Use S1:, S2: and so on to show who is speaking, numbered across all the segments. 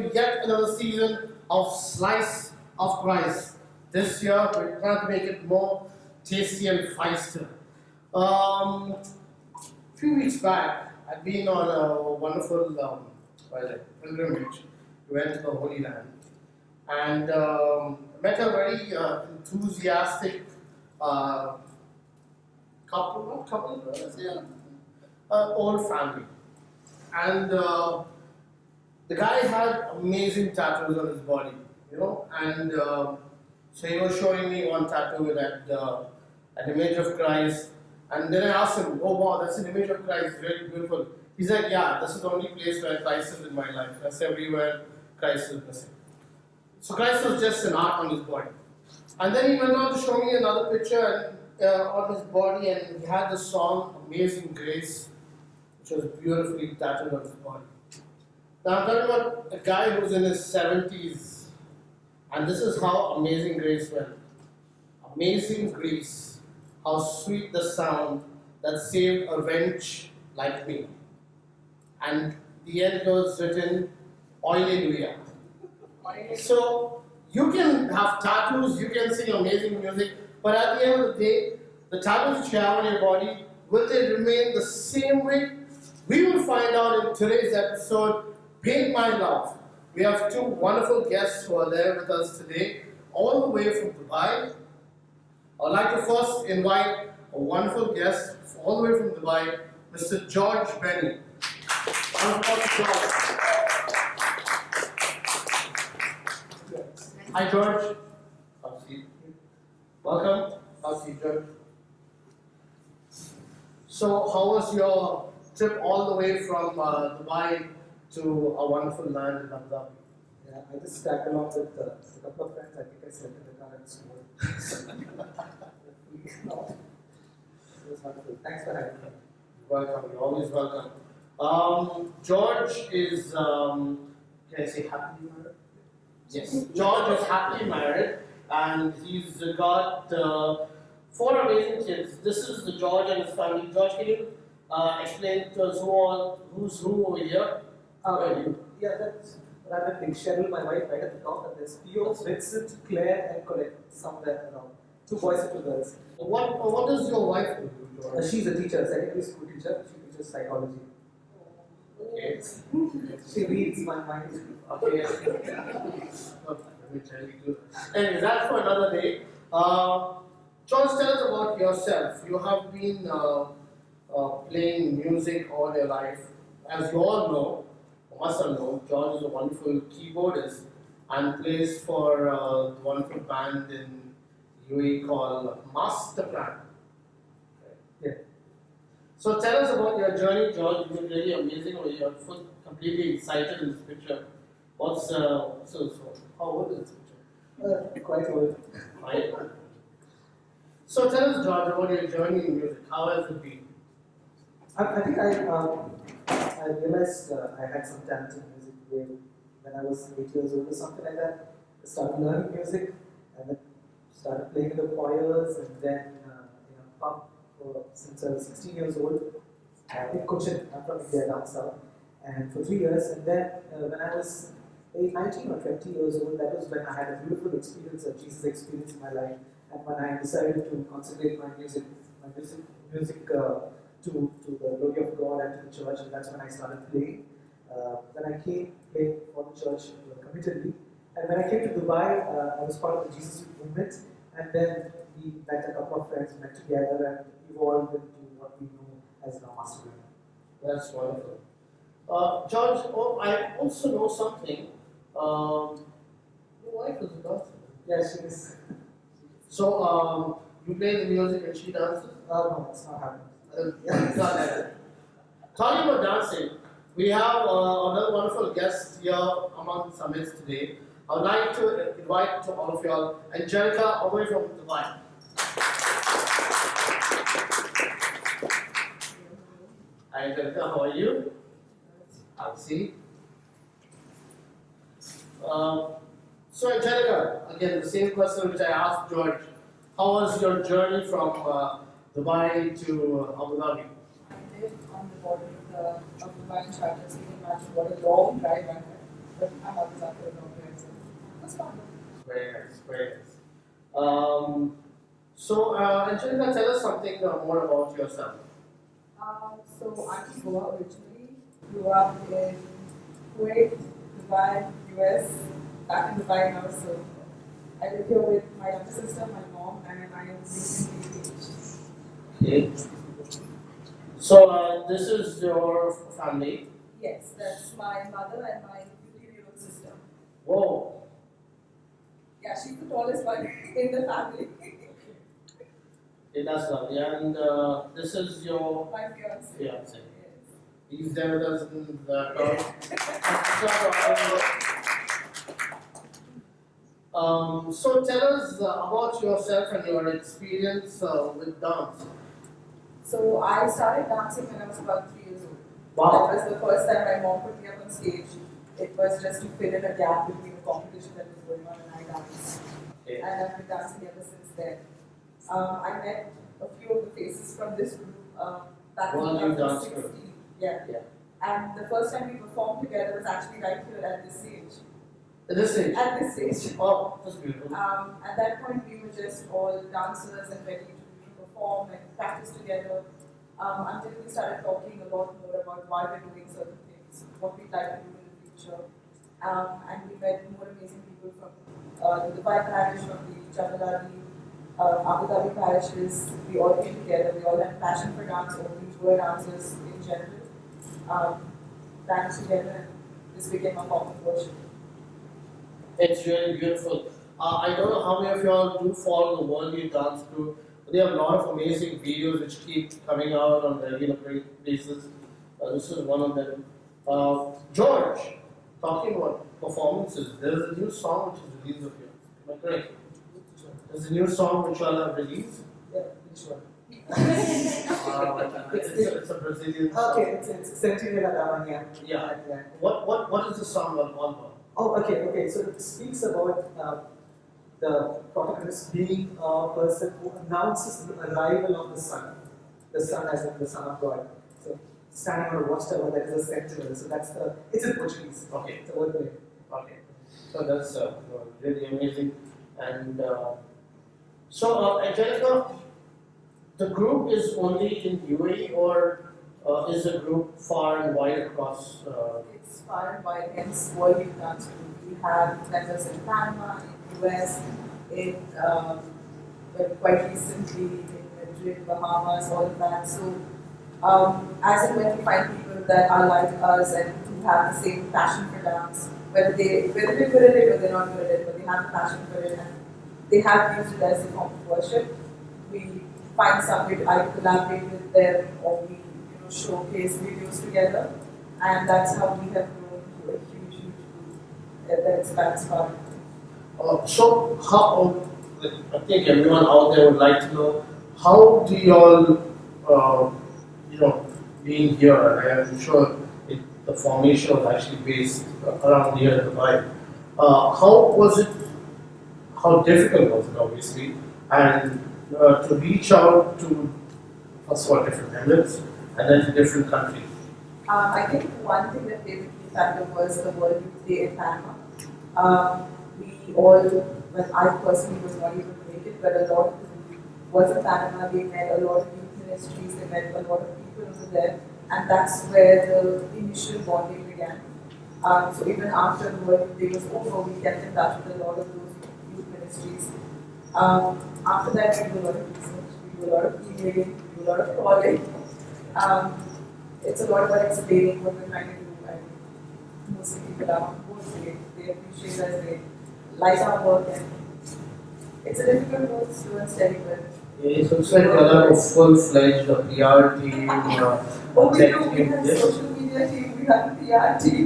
S1: to yet another season of Slice of Christ. This year, we plan to make it more tasty and feisty. A few weeks back, I'd been on a wonderful pilgrimage. We went to the Holy Land and met a very enthusiastic old family. And the guy had amazing tattoos on his body, and so he was showing me one tattoo with an image of Christ. And then I asked him, "Oh wow, that's an image of Christ, really beautiful." He said, "Yeah, this is the only place where Christ is in my life. That's everywhere Christ is missing." So Christ was just an art on his body. And then he went on to show me another picture on his body, and he had the song "Amazing Grace," which was beautifully tattooed on his body. Now I'm talking about a guy who's in his 70s, and this is how Amazing Grace went. Amazing grace, how sweet the sound that saved a wretch like me. And the end was written, Alleluia. So you can have tattoos, you can sing amazing music, but at the end of the day, the tattoos that you have on your body, will they remain the same way? We will find out in today's episode, Paint My Love. We have two wonderful guests who are there with us today, all the way from Dubai. I'd like to first invite a wonderful guest all the way from Dubai, Mr. George Benny. Hi George. Have a seat. Welcome. Have a seat, George. So, how was your trip all the way from Dubai to a wonderful land in Abu Dhabi?
S2: Yeah, I just tagged along with a couple of friends. I think I slept in the car at school. It was wonderful. Thanks for having me.
S1: Welcome, you're always welcome. George is, can I say happily married? Yes, George is happily married and he's got 4 amazing kids. This is the George and his family. George, can you explain to us who's who over here?
S2: Yeah, that's rather big. Cheryl, my wife, right at the top, and there's Theo, Vincent, Claire, and Colette, somewhere around. 2 boys and 2 girls.
S1: What does your wife do, George?
S2: She's a teacher, secondary school teacher. She teaches psychology.
S1: Okay.
S2: She reads my mind.
S1: Okay. Let me tell you. And that's for another day. George, tell us about yourself. You have been playing music all your life. As you all know, or must have known, George is a wonderful keyboardist and plays for the wonderful band in UAE called Master Plan.
S2: Yeah.
S1: So tell us about your journey, George. You've been really amazing. You're completely excited in this picture. How old is this picture?
S2: Quite old.
S1: Fine. So tell us, George, about your journey in music. How has it been?
S2: I think I realized I had some talent in music when I was 8 years old or something like that. I started learning music and then started playing in the choirs and then pub since I was 16 years old. In Cochin, I'm from India, down south, and for 3 years. And then when I was 19 or 20 years old, that was when I had a beautiful experience, a Jesus experience in my life. And when I decided to consecrate my music to the glory of God and to the church, and that's when I started playing. Then I came playing for the church committedly. And when I came to Dubai, I was part of the Jesus movement, and then we met a couple of friends, met together, and evolved into what we know as now Master Plan.
S1: That's wonderful. George, I also know something. Your wife is a dancer.
S2: Yeah, she is.
S1: So, you play the music and she dances?
S2: No, it's not happening.
S1: It's not like that. Talking about dancing, we have another wonderful guest here among the summits today. I would like to invite to all of you all, Angelica, all the way from Dubai. Hi Angelica, how are you? I'll see. So Angelica, again the same question which I asked George. How was your journey from Dubai to Abu Dhabi?
S3: I live on the border of Dubai and China, so you can imagine what a long drive I had. but I'm always up for a long drive, so it was fun.
S1: Very nice, very nice. Angelica, tell us something more about yourself.
S3: So I'm from Goa originally, grew up in Kuwait, Dubai, US, back in Dubai now, so I live here with my younger sister, my mom, and I am recently engaged.
S1: Okay. So this is your family.
S3: Yes, that's my mother and my 15-year-old sister.
S1: Whoa.
S3: Yeah, she's the tallest one in the family.
S1: Okay, that's lovely. And this is your
S3: My fiance.
S1: fiance.
S3: Yes.
S1: He's there with us in the crowd. So tell us about yourself and your experience with dance.
S3: So I started dancing when I was about 3 years old.
S1: Wow.
S3: That was the first time my mom put me up on stage. It was just to fill in a gap between the competition that was going on and I danced.
S1: Okay.
S3: And I've been dancing ever since then. I met a few of the faces from this group back in
S1: Well, you danced
S3: 2016. Yeah.
S1: Yeah.
S3: And the first time we performed together was actually right here at this stage.
S1: At this age?
S3: At this stage.
S1: Oh, that's beautiful.
S3: At that point, we were just all dancers and ready to perform and practice together until we started talking a lot more about why we're doing certain things, what we'd like to do in the future. And we met more amazing people from the Dubai parish, from the Jabalali, Abu Dhabi parishes. We all came together, we all had passion for dance, or we were dancers in general. Danced together, and this became a form of worship.
S1: It's really beautiful. I don't know how many of y'all do follow the World Youth Dance Group. They have a lot of amazing videos which keep coming out on a regular basis. This is one of them. George, talking about performances, there is a new song which is released of yours. Am I correct? There's a new song which y'all have released.
S2: Yeah, which one?
S1: It's a Brazilian song.
S2: Okay, it's Century Ladavania.
S1: Yeah. What is the song all about?
S2: Oh, okay. So it speaks about the protagonist being a person who announces the arrival of the sun as in the son of God. So standing on a watchtower that is a sentinel. So it's in Portuguese.
S1: Okay.
S2: It's a wordplay.
S1: Okay. So that's really amazing. And Angelica, the group is only in UAE or is the group far and wide across?
S3: It's far and wide, hence World Youth Dance Group. We have members in Panama, in US, in quite recently in Madrid, Bahamas, all of that. So as and when we find people that are like us and who have the same passion for dance, whether they're good at it or they're not good at it, but they have a passion for it and they have used it as a form of worship, we find some way to either collaborate with them or we showcase videos together, and that's how we have grown to a huge group that expands far.
S1: So how? I think everyone out there would like to know how do you all, being here, and I'm sure the formation was actually based around here in Dubai. How was it? How difficult was it, obviously, and to reach out to first of all different emirates and then to different countries?
S3: I think one thing that played a key factor was the World Youth Day in Panama. We all, well, I personally was not able to make it, but a lot of people was in Panama. They met a lot of youth ministries, they met a lot of people over there, and that's where the initial bonding began. So even after the World Youth Day was over, we kept in touch with a lot of those youth ministries. After that, we do a lot of research, we do a lot of emailing, we do a lot of calling. It's a lot about explaining what we're trying to do, and mostly people are on board with it. They appreciate us, they like our work, and it's a difficult work, slow and steady, but
S1: It looks like you're like a full-fledged PR team.
S3: we
S1: tech
S3: do, we
S1: team.
S3: have
S1: Yes.
S3: social media team, we have a PR team,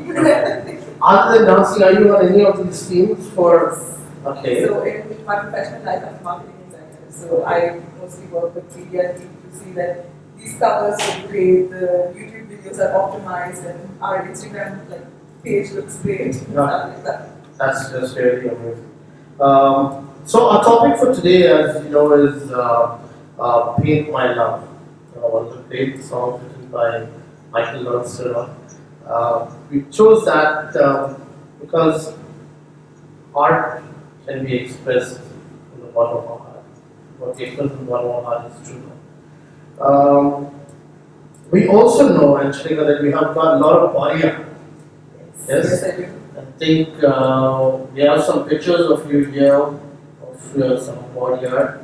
S1: Other than dancing, are you on any of these teams for? Okay.
S3: So in my professional life, I'm a marketing designer, so I mostly work with media team to see that these covers are great, the YouTube videos are optimized, and our Instagram page looks great, stuff like that.
S1: That's just really amazing. So our topic for today, as you know, is "Paint My Love." One of the great songs written by Michael Lonsdale. We chose that because art can be expressed from the bottom of our heart. What we express from the bottom of our heart is true. We also know, Angelica, that we have got a lot of body art. Yes?
S3: Yes, I do.
S1: I think we have some pictures of you here, of some body art.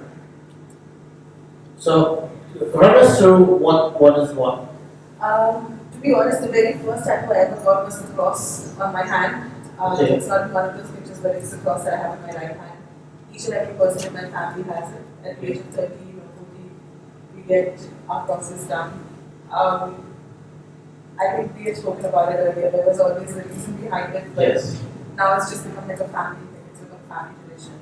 S1: So, run us through what is what.
S3: To be honest, the very first tattoo I ever got was the cross on my hand.
S1: Okay.
S3: It's not one of those pictures, but it's the cross that I have on my right hand. Each and every person in my family has it. At the age of 30 or 40, we get our crosses done. I think we had spoken about it earlier. There was always a reason behind it, but
S1: Yes.
S3: now it's just become like a family thing. It's become a family tradition.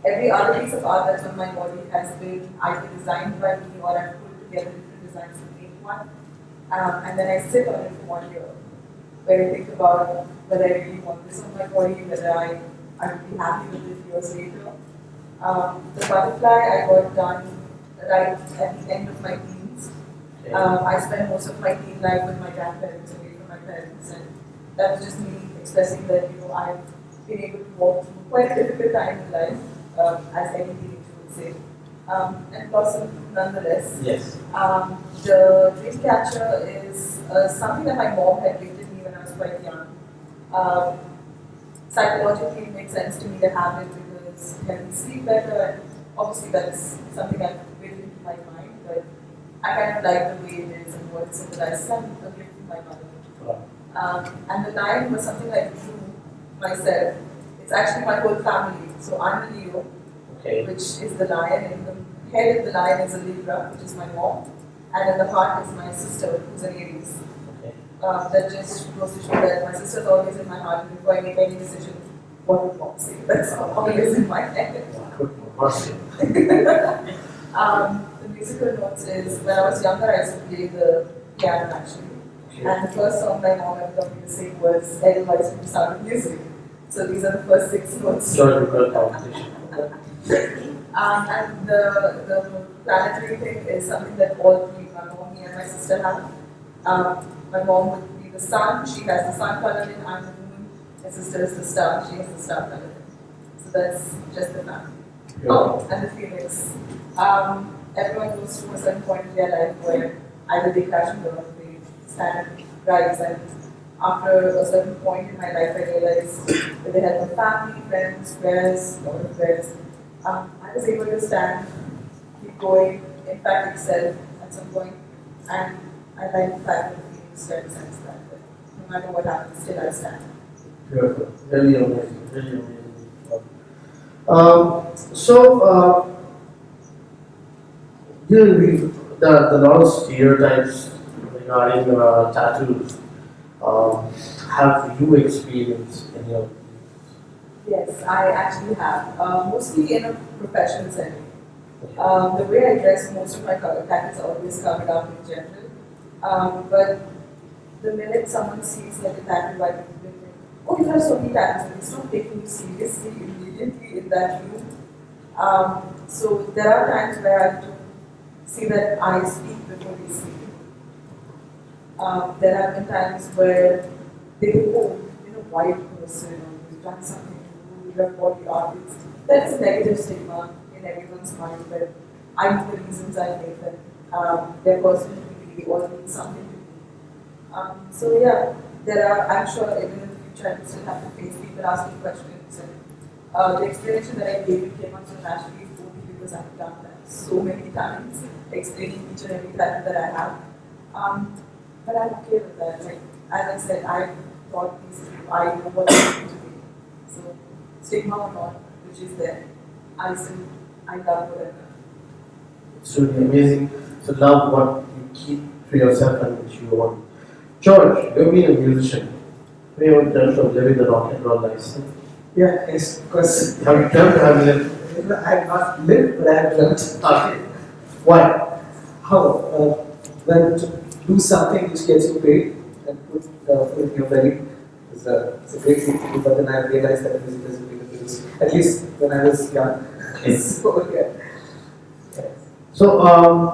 S3: Every other piece of art that's on my body has been either designed by me or I've put together different designs to make one. And then I sit on it for 1 year, where I think about whether I really want this on my body, whether I would be happy with it years later. The butterfly I got done right at the end of my teens.
S1: Okay.
S3: I spent most of my teen life with my grandparents, away from my parents, and that was just me expressing that I've been able to walk through quite a difficult time in life, as any teenager would say, and blossom nonetheless.
S1: Yes.
S3: The dream catcher is something that my mom had gifted me when I was quite young. Psychologically, it makes sense to me to have it because I can sleep better, and obviously that's something I've built into my mind, but I kind of like the way it is and what it symbolizes. I'm a gift from my mother.
S1: Wow.
S3: And the lion was something I drew myself. It's actually my whole family. So I'm a Leo,
S1: Okay.
S3: which is the lion, and the head of the lion is a Libra, which is my mom, and in the heart is my sister, who's an Aries.
S1: Okay.
S3: That just goes to show that my sister's always in my heart, and before I make any decision, what would mom say? That's always in my head.
S1: Awesome.
S3: The musical notes is when I was younger, I used to play the piano actually.
S1: Okay.
S3: And the first song my mom ever taught me to sing was Edelweiss from Sound of Music. So these are the first 6 notes.
S1: Geographical competition.
S3: And the planetary thing is something that all three, my mom, me, and my sister have. My mom would be the sun, she has the sun colored in, I'm the moon, my sister is the star, she has the star colored in. So that's just the family.
S1: Yeah.
S3: Oh, and the phoenix. Everyone goes through a certain point in their life where either they crash and burn, they stand and rise, and after a certain point in my life, I realized with the help of family, friends, prayers, a lot of prayers, I was able to stand, keep going, in fact, excel at some point, and I like the fact that the phoenix represents that. No matter what happens, still I stand.
S1: Beautiful. Really amazing. Really amazing. So, there are a lot of stereotypes regarding tattoos. Have you experienced any of these?
S3: Yes, I actually have. Mostly in a professional setting. The way I dress, most of my tattoos are always covered up in general. But the minute someone sees like a tattoo, I think, oh, you have so many tattoos, and it's not taking you seriously immediately in that room. So there are times where I have to see that I speak before they speak. There have been times where they go, oh, white person, or you've done something, you have body art. That is a negative stigma in everyone's mind, but I know the reasons I make them. Their personality or mean something to me. So yeah, there are, I'm sure even in the future I will still have to face people asking questions, and the explanation that I gave you came out so naturally only because I've done that so many times, explaining each and every tattoo that I have. But I'm okay with that. Like, as I said, I taught these people, I know what they need to be. So, stigma or not, which is there, I love whatever.
S1: It's really amazing to love what you keep to yourself and which you want. George, you've been a musician. We have in terms of living the rock and roll lifestyle.
S2: Yeah, yes, of course.
S1: Have you dreamt of having lived?
S2: I have not lived, but I have dreamt.
S1: Okay. Why?
S2: How? When to do something which gets you paid and put food in your belly is it's a great thing to do, but then I realized that music doesn't pay the bills. At least when I was young.
S1: Okay.
S2: So, yeah. Yes.
S1: So,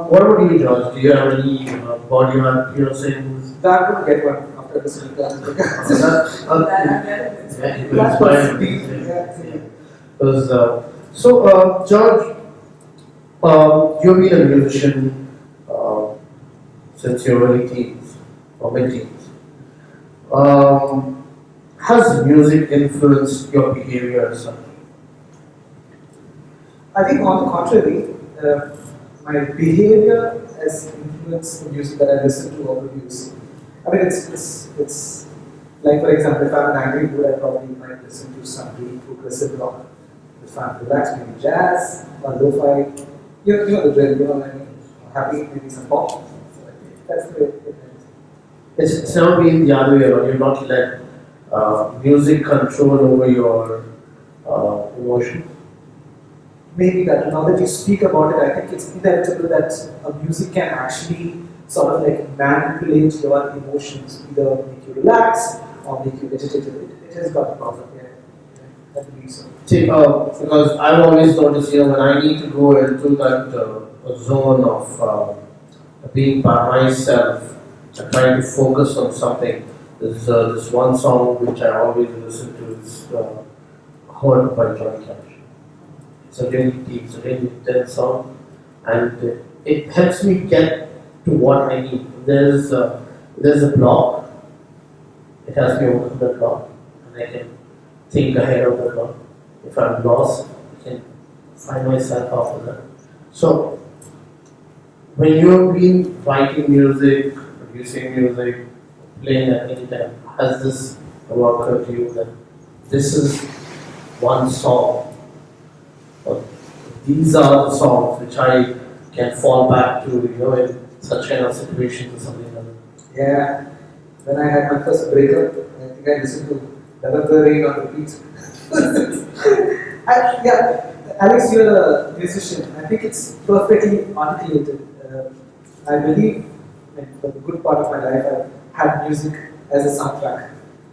S1: what about you, George? Do you have any body art piercings?
S2: So I'm going to get one after understood that.
S1: That's
S2: was
S1: fine.
S2: deep. Yeah.
S1: Because, George, you've been a musician since your early teens or mid-teens. Um, has music influenced your behavior as such?
S2: I think on the contrary, my behavior has influenced the music that I listen to or produce. I mean, it's like, for example, if I'm in an angry mood, I probably might listen to some really progressive rock. If I'm relaxed, maybe jazz or lo-fi. You know the drill, you know what I mean? Happy, maybe some pop. So I think that's the way it is.
S1: It's now been the other way around. You're not let music control over your emotions.
S2: Maybe that now that you speak about it, I think it's inevitable that music can actually sort of like manipulate your emotions, either make you relax or make you agitated. It has got a problem, yeah. I believe so.
S1: See, because I've always noticed, when I need to go into that zone of being by myself and trying to focus on something, there's this one song which I always listen to is Heard by Johnny Cash. It's a really deep, it's a really intense song, and it helps me get to what I need. There's a block, it has me open the block, and I can think ahead of the block. If I'm lost, I can find myself after that. So, when you've been writing music, producing music, playing at any time, has this ever occurred to you that this is one song, or these are the songs which I can fall back to, in such kind of situations or something like that?
S2: Yeah. When I had my first breakup, I think I listened to Never the Rain on repeat. Yeah, Alex, you're a musician. I think it's perfectly articulated. I believe, for the good part of my life, I've had music as a soundtrack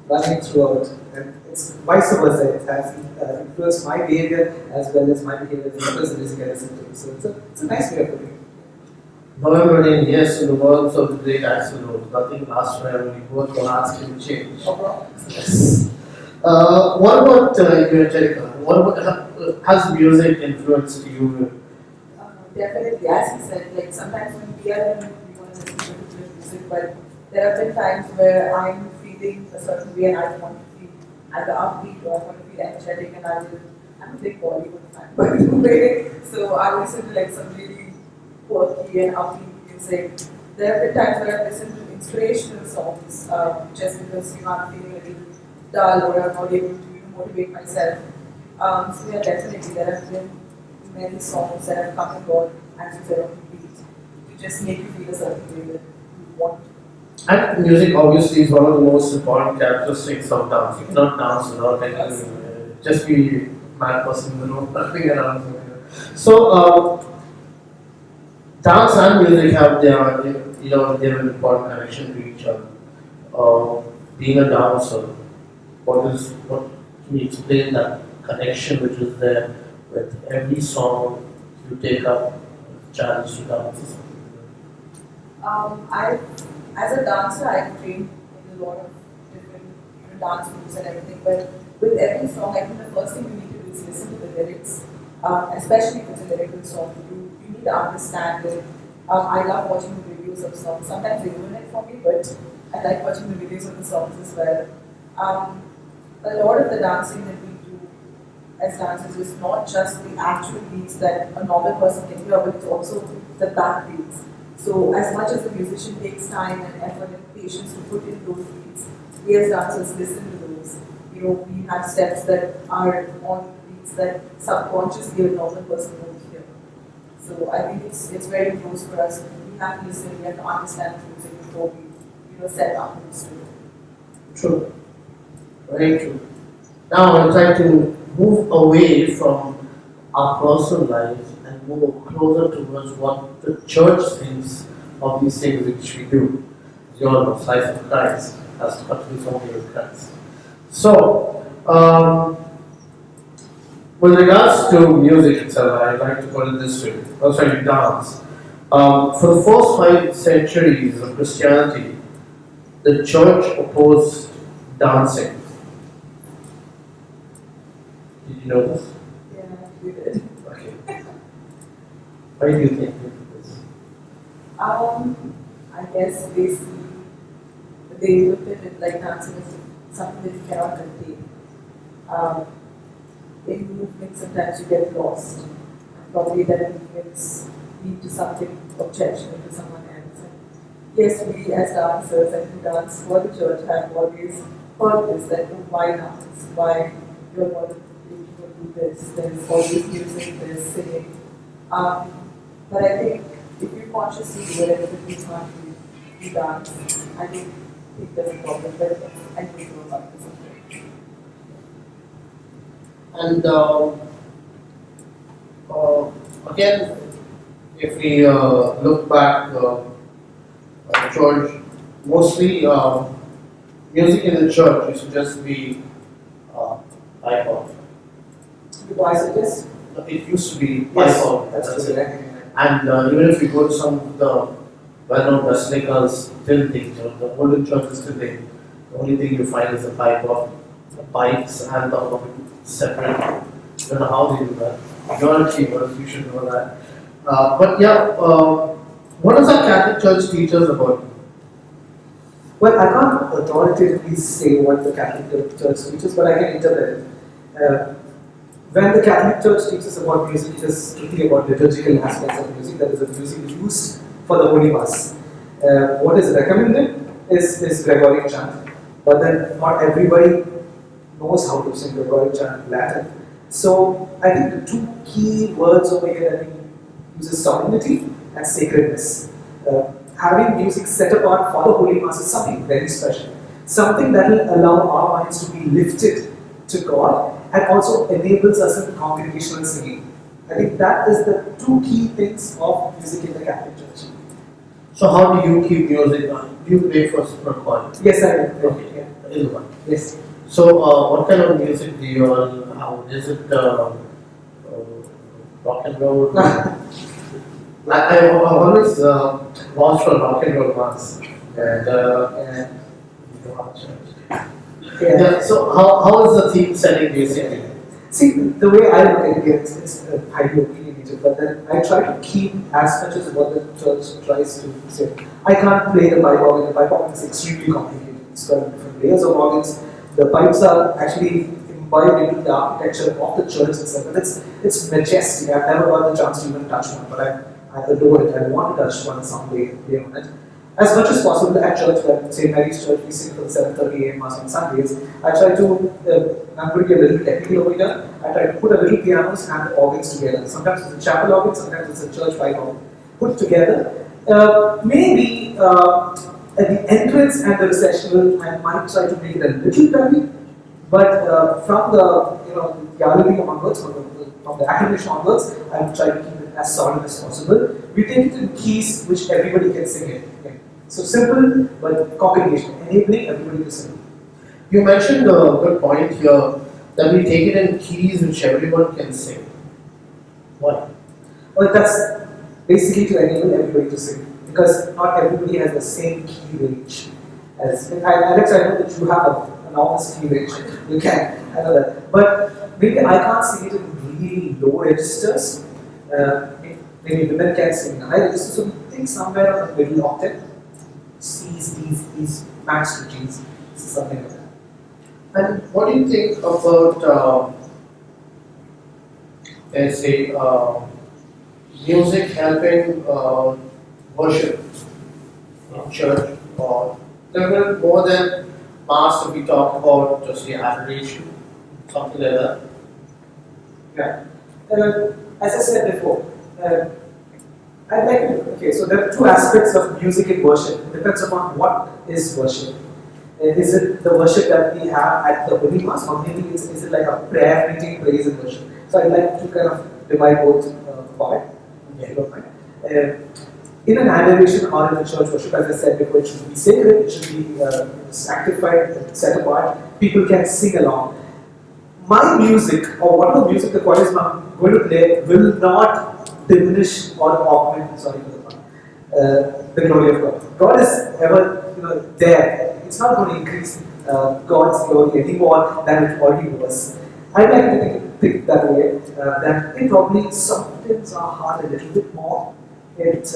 S2: running throughout, and it's vice versa. It has influenced my behavior as well as my behavior as well as the music I listen to. So it's a nice way of putting it.
S1: November in, yes, in the words of the great Axl Rose, nothing lasts forever, we both will ask him to change. Yes. What about you, Angelica? What about, has music influenced you?
S3: Definitely, as you said, like sometimes when we are in, we want to listen to different music, but there have been times where I'm feeling a certain way and I want to feel either upbeat or I want to feel energetic, and I'm a big Bollywood fan by the way, so I listen to like some really quirky and upbeat music. There have been times where I've listened to inspirational songs just because I'm feeling a little dull or I'm not able to motivate myself. So yeah, definitely there have been many songs that have come and gone, as you said, on repeat, to just make you feel a certain way that you want.
S1: And music obviously is one of the most important characteristics of dance. You cannot dance without just be mad person, nothing around. So, dance and music have they have an important connection to each other. Being a dancer, what can you explain that connection which is there with every song you take up, challenge to dance?
S3: As a dancer, I've trained in a lot of different dance moves and everything, but with every song, I think the first thing you need to do is listen to the lyrics, especially if it's a lyrical song. You need to understand it. I love watching the videos of songs. Sometimes they ruin it for me, but I like watching the videos of the songs as well. A lot of the dancing that we do as dancers is not just the actual beats that a normal person can hear, but it's also the back beats. So as much as the musician takes time and effort and patience to put in those beats, we as dancers listen to those. We have steps that are on beats that subconsciously a normal person won't hear. So I think it's very close for us. We have to listen, we have to understand the music before we set our moves to it.
S1: True. Very true. Now I'm trying to move away from our personal lives and move closer towards what the church thinks of these things which we do. As you all know, life of Christ has to continue only with Christ. So, with regards to music itself, I'd like to put it this way. Oh, sorry, dance. For the first 5 centuries of Christianity, the church opposed dancing. Did you know this?
S3: Yeah, we did.
S1: Okay. Why do you think they did this?
S3: I guess they looked at it like dancing is something that you cannot contain. Um, in movement, sometimes you get lost. And probably that movements lead to something objectionable to someone else. And yes, we as dancers and who dance for the church have always heard this that oh, why dance? Why you're not able to do this? There's always music, there's singing. Um, but I think if you consciously do it, if you can't you dance, I don't think there's a problem. But I think know about this.
S1: And again, if we look back, George, mostly music in the church used to just be iPod.
S2: Why suggest?
S1: It used to be
S2: Yes,
S1: iPod.
S2: that's
S1: That's
S2: true.
S1: it. And even if you go to some of the well-known basilicas, till the older churches today, the only thing you find is the the pipes and the organ separate. I don't know how they do that. You're a keyboardist, you should know that. But yeah, what does our Catholic Church teach us about?
S2: Well, I can't authoritatively say what the Catholic Church teaches, but I can interpret it. When the Catholic Church teaches about music, it is strictly about liturgical aspects of music, that is, the music used for the Holy Mass. What is recommended is Gregorian chant, but then not everybody knows how to sing Gregorian chant in Latin. So I think the two key words over here that we use is solemnity and sacredness. Having music set apart for the Holy Mass is something very special, something that will allow our minds to be lifted to God and also enables us in congregational singing. I think that is the two key things of music in the Catholic Church.
S1: So how do you keep music on? Do you play for choir?
S2: Yes, I do.
S1: Okay, in one.
S2: Yes.
S1: So what kind of music do you all have? Is it rock and roll? I've always watched for rock and roll mass and yeah. So how is the theme setting basically?
S2: See, the way I look at it, it's highly opinionated, but then I try to keep as much as what the church tries to say. I can't play the pipe organ. The pipe organ is extremely complicated. It's got different layers of organs. The pipes are actually imbibed into the architecture of the church itself. And it's majestic. I've never got the chance to even touch one, but I adore it. I want to touch one someday, play on it. As much as possible at church, at St. Mary's Church, we sing till 7:30 a.m. Mass on Sundays. I try to, I'm going to be a little technical over here. I try to put a little pianos and the organs together. Sometimes it's a chapel organ, sometimes it's a church pipe organ. Put together. Maybe at the entrance and the recessional, I might try to make it a little heavy, but from the gallery onwards, from the acclamation onwards, I will try to keep it as solid as possible. We take it in keys which everybody can sing it. Okay. So simple, but congregation, enabling everybody to sing.
S1: You mentioned a good point here that we take it in keys which everyone can sing. Why?
S2: Well, that's basically to enable everybody to sing, because not everybody has the same key range. Alex, I know that you have an enormous key range. You can, I know that. But maybe I can't sing it in really low registers. Maybe women can sing in high registers. So we think somewhere on the middle octave, C's, D's, max to G's, something like that.
S1: And what do you think about, let's say, music helping worship in church, or different more than mass if we talk about just the adoration, something like that?
S2: Yeah. As I said before, I'd like to, okay, so there are two aspects of music in worship. It depends upon what is worship. Is it the worship that we have at the Holy Mass, or maybe is it like a prayer meeting, praise and worship? So I'd like to kind of divide both apart, if you don't mind. In an adoration or in a church worship, as I said before, it should be sacred, it should be sanctified, set apart. People can sing along. My music, or whatever music the choir is going to play, will not diminish or augment, sorry for the pun, the glory of God. God is ever, there. It's not going to increase God's glory anymore than it already was. I'd like to think that way, that it probably softens our heart a little bit more. It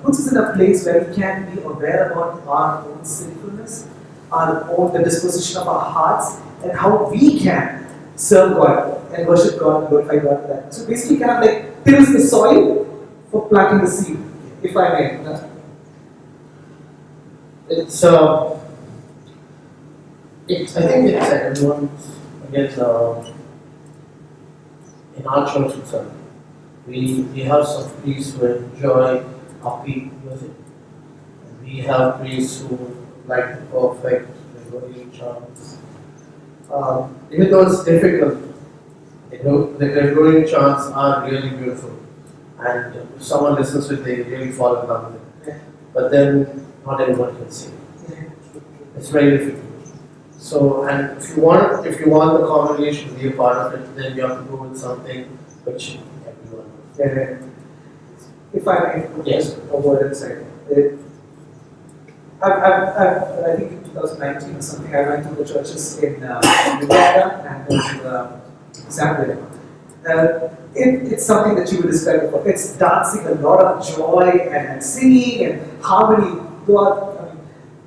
S2: puts us in a place where we can be aware about our own sinfulness, the disposition of our hearts, and how we can serve God and worship God and glorify God for that. So basically, kind of like tills the soil for planting the seed, if I may.
S1: It's I think it's everyone's again in our church itself. We have some priests who enjoy upbeat music. We have priests who like the perfect Gregorian chants. Even though it's difficult, the Gregorian chants are really beautiful, and if someone listens to it, they really fall in love with it.
S2: Yeah.
S1: But then not everyone can sing. It's very difficult. So, and if you want the congregation to be a part of it, then you have to go with something which everyone knows.
S2: Yeah. If I may put
S1: Yes.
S2: a word inside. I think in 2019 or something, I went to the churches in Uganda and in Zambia. It's something that you would describe before. It's dancing, a lot of joy and singing and harmony.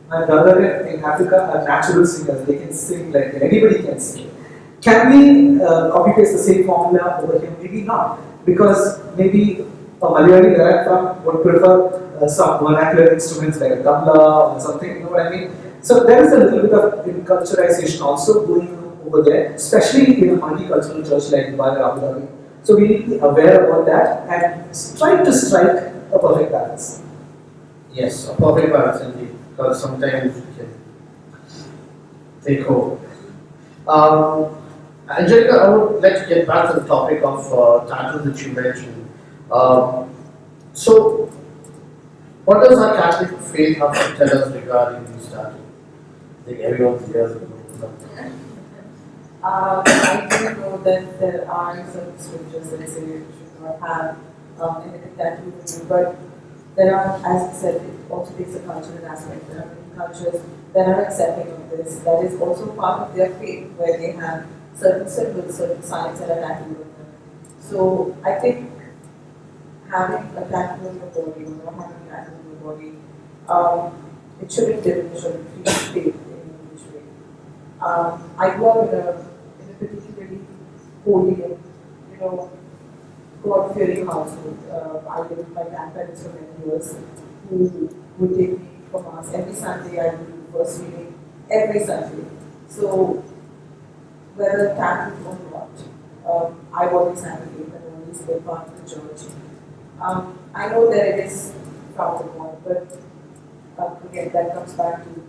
S2: My brother in Africa are natural singers. They can sing like anybody can sing. Can we copy paste the same formula over here? Maybe not. Because maybe a Malayali where I'm from would prefer some vernacular instruments like a tabla or something, you know what I mean? So there is a little bit of culturalization also going on over there, especially in a multicultural church like Dubai or Abu Dhabi. So we need to be aware about that and try to strike a perfect balance.
S1: Yes, a perfect balance indeed, because sometimes it can take over. Angelica, I would like to get back to the topic of tattoos that you mentioned. So, what does our Catholic faith have to tell us regarding these tattoos? I think everyone hears it.
S3: I do know that there are certain scriptures that say you should not have anything tattooed on you, but there are, as I said, it also takes a cultural aspect. There are many cultures that are accepting of this. That is also part of their faith, where they have certain symbols, certain signs that are tattooed on them. So I think having a tattoo on your body or not having a tattoo on your body, it shouldn't diminish or increase faith in any which way. I grew up in a particularly holy and, God-fearing household. I lived with my grandparents for many years, who would take me for mass every Sunday. I would do first reading every Sunday. So whether tattooed or not, I've always had a faith and always been part of the church. I know that it is frowned upon, but again, that comes back to the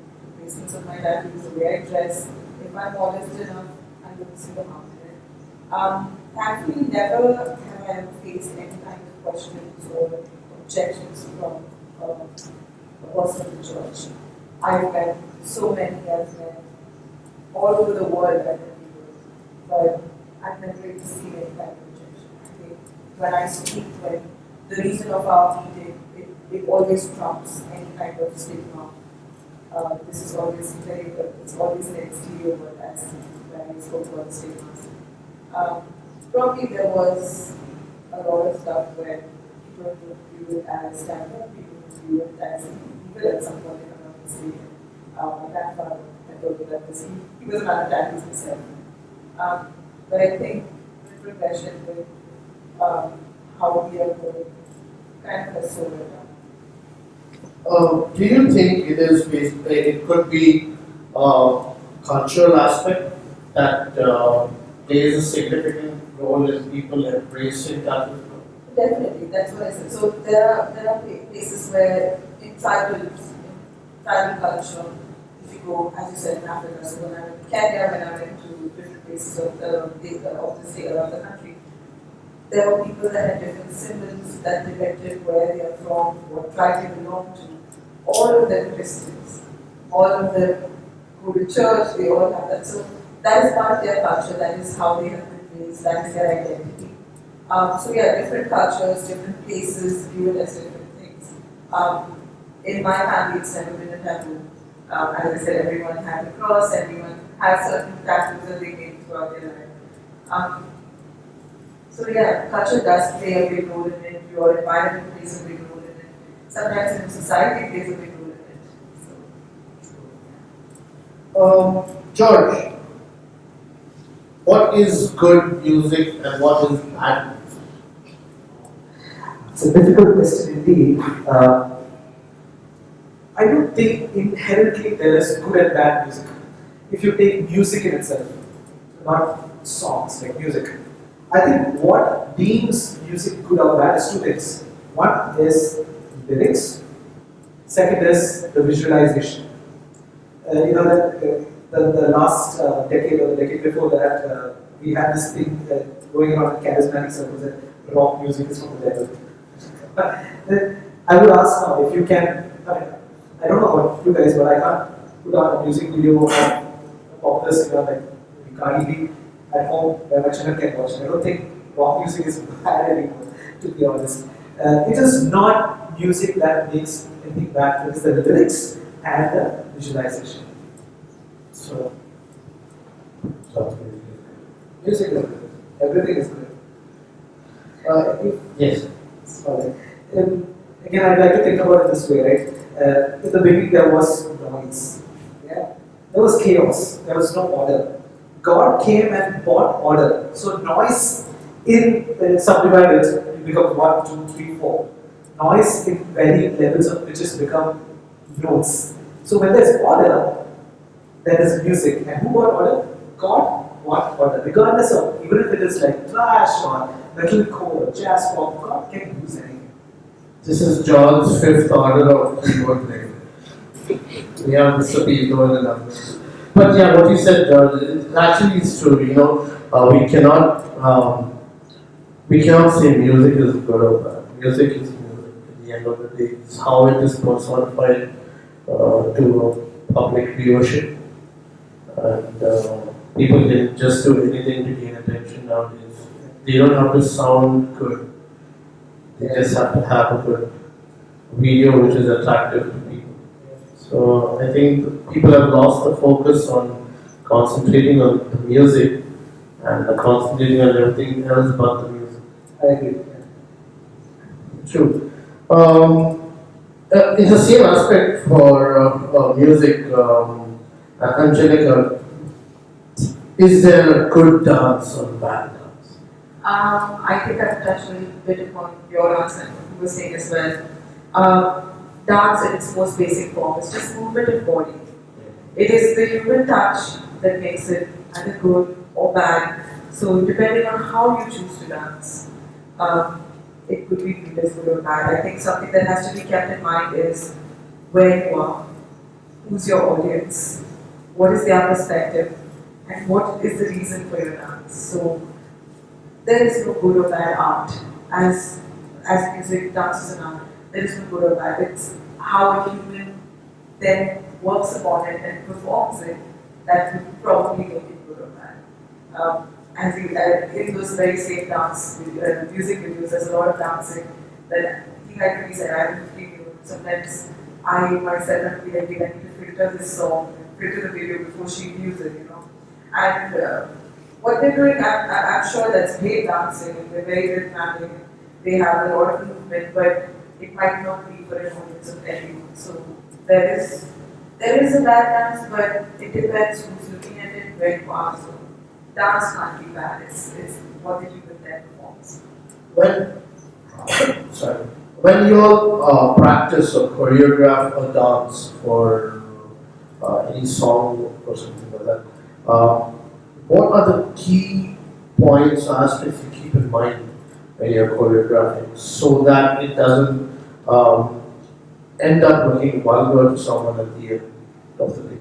S3: basics of my tattoos, the way I dress. If I'm modest enough, I'm going to see the harm in it. Thankfully, never have I ever faced any kind of questions or objections from a person in the church. I've met so many as men all over the world that have people, but I've never really seen any kind of rejection. I think when I speak, when the reason of our meeting, it always trumps any kind of stigma. This is always it's always an exterior word as when I spoke about the stigmas. Probably there was a lot of stuff where people would view it as standard, people would view it as evil at some point, if I'm not mistaken. My grandfather had told me that he was not tattoos himself. But I think with progression, with how we are going, kind of has slowed it down.
S1: Do you think it could be a cultural aspect that plays a significant role in people embracing tattoos?
S3: Definitely, that's what I said. So there are places where in tribal culture, if you go, as you said, in Africa, so when I went to Kenya, when I went to different places of the state around the country, there were people that had different symbols that depicted where they are from, what tribe they belong to. All of them Christians, all of them go to church, they all have that. So that is part of their culture, that is how they have been raised, that is their identity. So yeah, different cultures, different places view it as different things. In my family, it's never been a taboo. As I said, everyone had a cross, everyone has certain tattoos that they made throughout their life. Um, so yeah, culture does play a big role in it, your environment plays a big role in it, sometimes even society plays a big role in it.
S1: George, what is good music and what is bad music?
S2: It's a difficult question indeed. I don't think inherently there is good and bad music. If you take music in itself, not songs, like music. I think what deems music good or bad is two things. One is lyrics, second is the visualization. You know that the last decade or the decade before that, we had this thing going on in charismatic circles that rock music is from the devil. But I would ask now if you can. I don't know about you guys, but I can't put on a music video of a popular singer like Cardi B at home where my children can watch. I don't think rock music is bad anymore, to be honest. It is not music that makes anything bad. It is the lyrics and the visualization. So, music is good. Everything is good.
S1: Yes.
S2: Sorry. Again, I'd like to think about it this way, right? In the beginning, there was noise. Yeah? There was chaos. There was no order. God came and brought order. So noise in subdivided it becomes 1, 2, 3, 4. Noise in varying levels of pitches become notes. So when there's order, there is music. And who brought order? God brought order. Regardless of, even if it is like trash or metalcore or jazz pop, God can use anything.
S1: This is John's fifth order of keyboard playing. We have Mr. P doing the numbers. But yeah, what you said, George, it actually is true. We cannot say music is good or bad. Music is music. At the end of the day, it's how it is personified to public viewership, and people can just do anything to gain attention nowadays. They don't have to sound good. They just have to have a good video which is attractive to people. So I think people have lost the focus on concentrating on the music and concentrating on everything else but the music.
S2: I agree.
S1: True. In the same aspect for music, Angelica, is there a good dance or bad dance?
S3: I think I've touched a little bit upon your answer, what you were saying as well. Dance in its most basic form is just movement of body. It is the human touch that makes it either good or bad. So depending on how you choose to dance, it could be viewed as good or bad. I think something that has to be kept in mind is where you are, who's your audience, what is their perspective, and what is the reason for your dance. So there is no good or bad art. As music, dance is an art, there is no good or bad. It's how a human then works upon it and performs it that would probably make it good or bad. In those very same music videos, there's a lot of dancing that he had to be said, I don't feel sometimes I myself am feeling I need to filter this song, filter the video before she views it, And what they're doing, I'm sure that's great dancing, and they're very good planning. They have a lot of movement, but it might not be for an audience of everyone. So there is a bad dance, but it depends who's looking at it, where you are. So dance can't be bad. It's what the human then performs.
S1: When you all practice or choreograph a dance for any song or something like that, what are the key points or aspects you keep in mind when you're choreographing so that it doesn't end up looking vulgar to someone at the end of the day?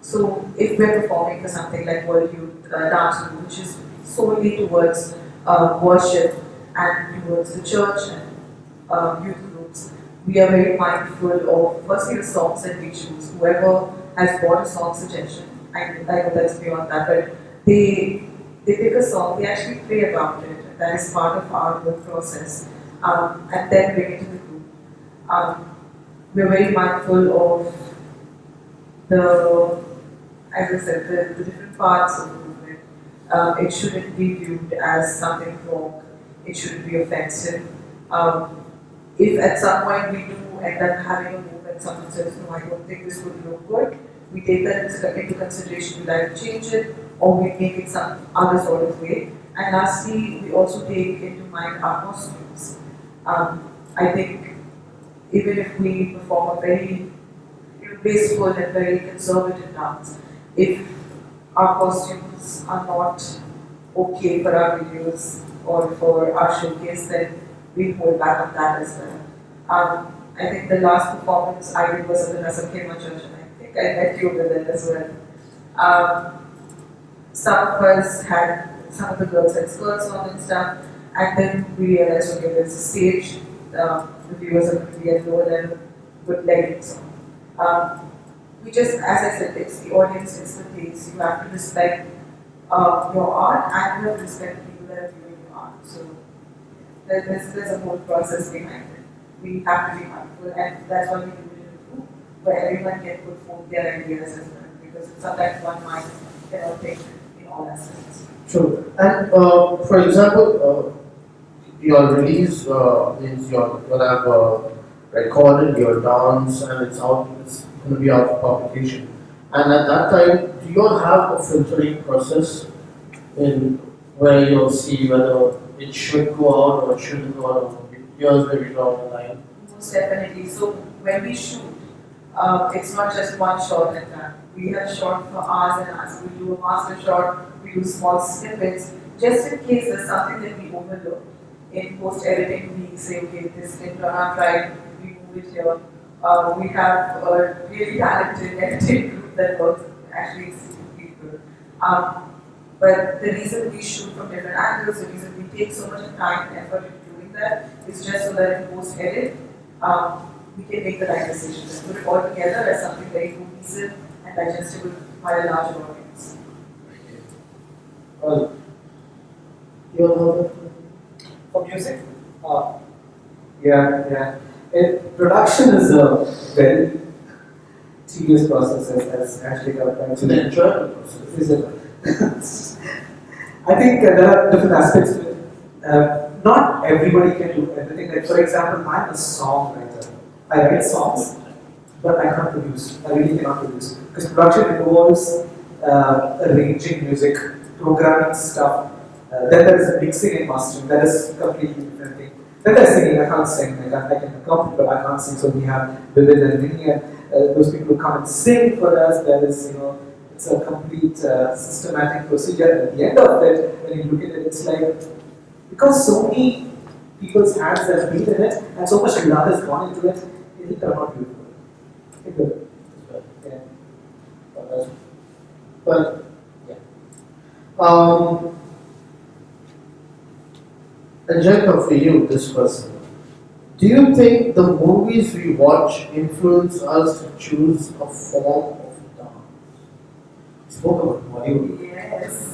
S3: So if we're performing for something like World Youth Dance Group, which is solely towards worship and towards the church and youth groups, we are very mindful of firstly the songs that we choose. Whoever has bought a song suggestion, I know that's beyond that, but they pick a song, they actually pray about it. That is part of our work process, and then bring it to the group. we're very mindful of the, as I said, the different parts of the movement. It shouldn't be viewed as something wrong. It shouldn't be offensive. Um, if at some point we do end up having a movement, someone says, no, I don't think this would look good, we take that into consideration, we like to change it, or we make it some other sort of way. And lastly, we also take into mind our costumes. I think even if we perform a very graceful and very conservative dance, if our costumes are not okay for our videos or for our showcase, then we hold back on that as well. I think the last performance I did was at the Nasakema Church, and I think I met you over there as well. Um, some of the girls had skirts on and stuff, and then we realized, okay, there's a stage, the viewers are going to be at lower level with leggings on. We just, as I said, it's the audience, it's the taste. You have to respect your art, and you have to respect the people that are viewing your art. So there's a whole process behind it. We have to be mindful, and that's why we do it in a group, where everyone can put forth their ideas as well, because sometimes one mind cannot think in all aspects.
S1: True. And for example, your release means you're gonna have recorded your dance and it's out. It's gonna be out for publication. And at that time, do you all have a filtering process in where you'll see whether it should go out or it shouldn't go out? Here's where we draw the line.
S3: Most definitely. So when we shoot, it's not just one shot at that. We have shot for hours and hours. We do a master shot, we do small snippets, just in case there's something that we overlook. In post-editing, we say, okay, this didn't turn out right, we move it here. We have a really talented editing group that works actually extremely good. But the reason we shoot from different angles, the reason we take so much time and effort into doing that is just so that in post-edit, we can make the right decisions and put it all together as something very cohesive and digestible by a larger audience.
S1: Well, you all know that?
S2: For music? Yeah. Production is a very tedious process, as Angelica
S1: It's an enjoyable process.
S2: is it? I think there are different aspects to it. Not everybody can do everything. Like, for example, I'm a songwriter. I write songs, but I cannot produce. I really cannot produce. Because production involves arranging music, programming stuff. Then there is mixing and mastering. That is a completely different thing. Then there's singing. I can't sing. I can accompany, but I can't sing. So we have Vivid and Vinny, and those people who come and sing for us. There is, it's a complete systematic procedure. At the end of it, when you look at it, it's like, because so many people's hands have been in it, and so much love has gone into it, it will turn out beautiful. It will. Yeah.
S1: But yeah. Angelica, for you, this question. Do you think the movies we watch influence us to choose a form of dance? Spoke about Bollywood.
S3: Yes.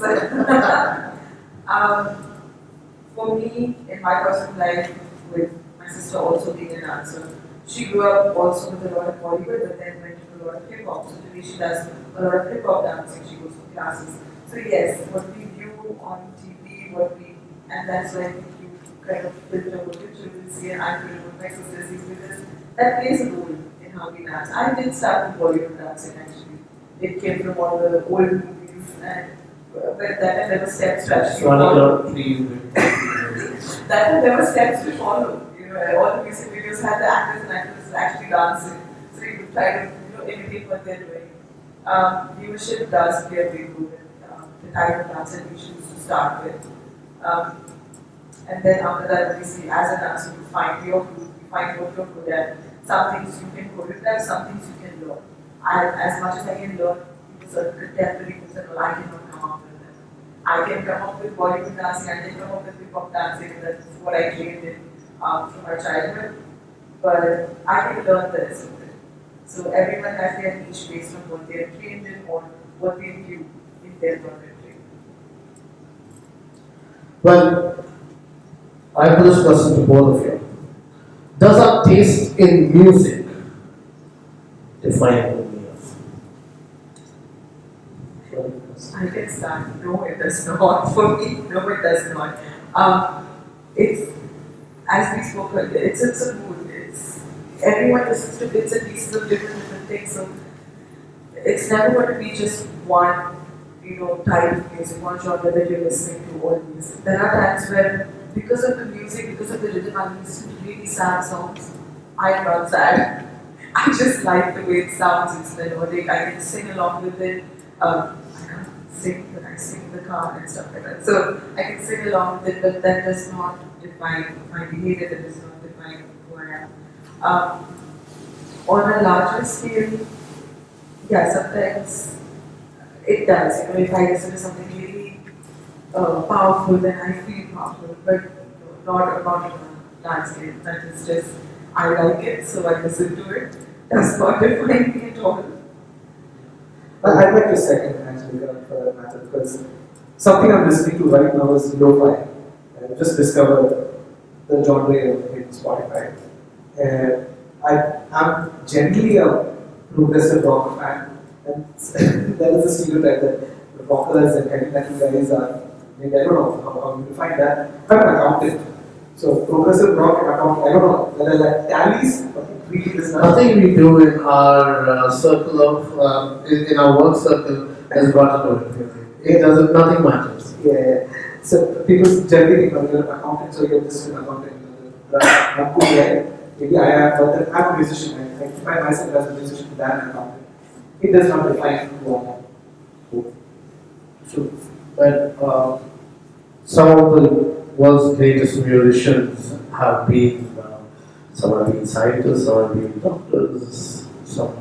S3: For me, in my personal life, with my sister also being a dancer, she grew up also with a lot of Bollywood, but then went to a lot of hip hop. So today she does a lot of hip hop dancing. She goes for classes. So yes, what we view on TV, and that's why you kind of filter what your children see, and I filter what my sister sees, because that plays a role in how we dance. I did start with Bollywood dancing actually. It came from all the old movies, and but that had never steps to actually follow. That had never steps to follow. All the music videos had the actors and actresses actually dancing, so you could try to imitate what they're doing. Viewership does play a big role in the type of dance that we choose to start with. And then after that, obviously, as a dancer, you find your group, you find what you're good at. Some things you can choreograph, some things you can learn. As much as I can learn certain contemporary moves and all, I cannot come up with them. I can come up with Bollywood dancing, I can come up with hip hop dancing, that's what I trained in from my childhood. But I can learn the rest of it. So everyone has their niche based on what they are trained in or what they view in their training.
S1: Well, I put this question to both of you. Does our taste in music define who we
S3: I can start. No, it does not. For me, no, it does not. It's as we spoke earlier. It's a mood. It's everyone listens to bits and pieces of different things. So it's never going to be just one, type of music, one genre that you're listening to always. There are times where, because of the music, because of the rhythm, I listen to really sad songs. I'm not sad. I just like the way it sounds. It's melodic. I can sing along with it. I can't sing, but I sing in the car and stuff like that. So I can sing along with it, but that does not define my behavior. That does not define who I am. On a larger scale, yeah, sometimes it does. If I listen to something really powerful, then I feel powerful, but not about a large scale. That is just, I like it, so I listen to it. Does not define me at all.
S2: I'd like to second Angelica for that matter because something I'm listening to right now is lo-fi. I just discovered the genre in Spotify. And I'm generally a progressive rock fan. And there is a stereotype that rockers and heavy metal guys are, maybe I don't know how you define that. I'm an accountant. So progressive rock and accountant, I don't know whether that tallies, but it really does not.
S1: Nothing we do in our circle of, in our work circle has got to do with music. It doesn't, nothing matters.
S2: Yeah. So people generally think you're an accountant, so you're just an accountant. I'm cool, yeah. Maybe I am, but I'm a musician. I define myself as a musician than an accountant. It does not define who I am.
S1: True. But some of the world's greatest musicians have been, some have been scientists, some have been doctors, some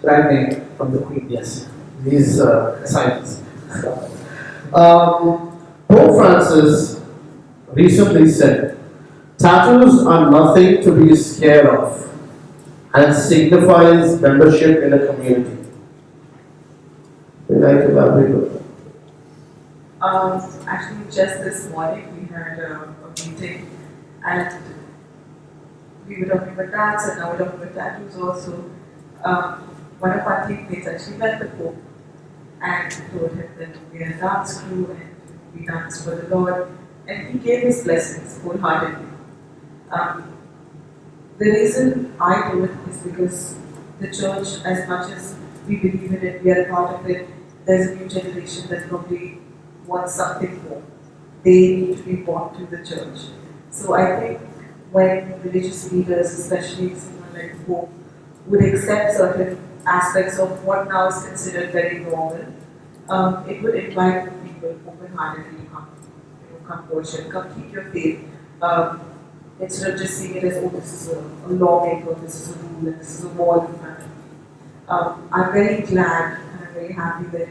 S2: Brand name.
S1: from the Queen, yes. These scientists. Pope Francis recently said, tattoos are nothing to be scared of and signifies membership in a community. Would you like to elaborate on that?
S3: Actually, just this morning we had a meeting and we were talking about dance and now we're talking about tattoos also. One of our teammates actually met the Pope and told him that we are a dance crew and we dance for the Lord, and he gave his blessings wholeheartedly. The reason I do it is because the church, as much as we believe in it, we are a part of it, there's a new generation that probably wants something more. They need to be brought to the church. So I think when religious leaders, especially someone like the Pope, would accept certain aspects of what now is considered very normal, it would invite people open-heartedly to come, come worship, come keep your faith, instead of just seeing it as, oh, this is a lawmaker, this is a rule, and this is a wall in front of me. I'm very glad and I'm very happy that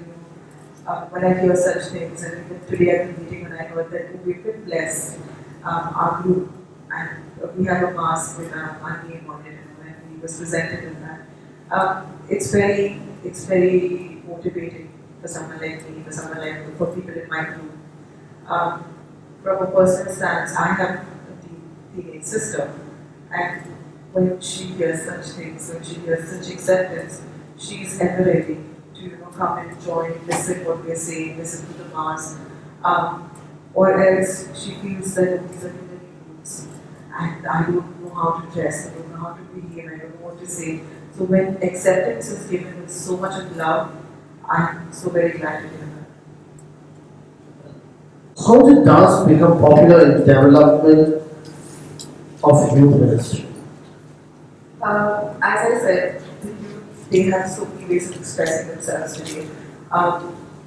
S3: when I hear such things, and even today at the meeting when I heard that we've been blessed, our group, and we have a mask with our name on it, and when he was presented in that, it's very motivating for someone like me, for people in my group. From a personal stance, I have a teenage sister, and when she hears such things, when she hears such acceptance, she's ever ready to come and join, listen what we're saying, listen to the mass, or else she feels that these are too many rules, and I don't know how to dress, I don't know how to behave, I don't know what to say. So when acceptance is given with so much of love, I'm so very glad to hear that.
S1: How did dance become popular in development of youth ministry?
S3: As I said, the youth, they have so many ways of expressing themselves today.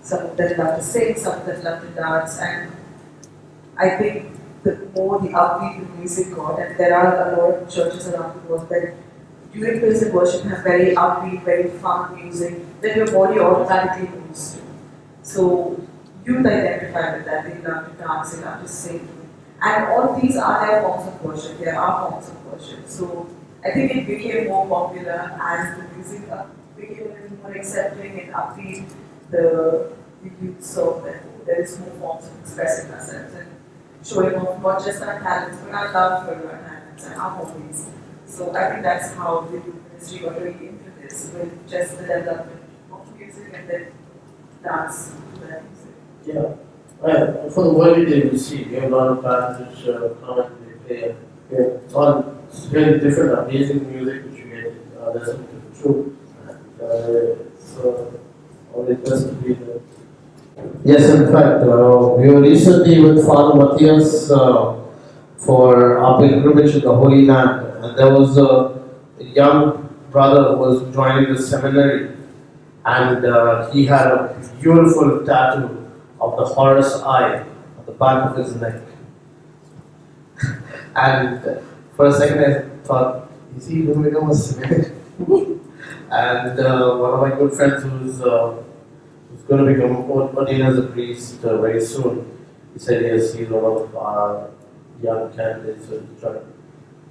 S3: Some of them love to sing, some of them love to dance, and I think the more the upbeat the music got, and there are a lot of churches around the world that during praise and worship have very upbeat, very fun music that your body automatically moves to. So youth identify with that, they love to dance, they love to sing. And all these are their forms of worship, there are forms of worship. So I think it became more popular as the music became a little more accepting and upbeat. The youth saw that there is more forms of expressing ourselves and showing off not just our talents, but our love for our talents and our hobbies. So I think that's how the youth ministry got really into this with just the development of music and then dance to that music.
S1: Yeah. Well, for the world they will see, we have a lot of bands which come and they play. It's very different, amazing music which you get listen to through. So always best to be there. Yes, in fact, we were recently with Father Matthias for our pilgrimage to the Holy Land, and there was a young brother who was joining the seminary, and he had a beautiful tattoo of the Horus eye on the back of his neck. And for a second I thought, is he going to become a seminary? And one of my good friends who's going to become ordained as a priest very soon, he said yes, he's one of our young candidates to join.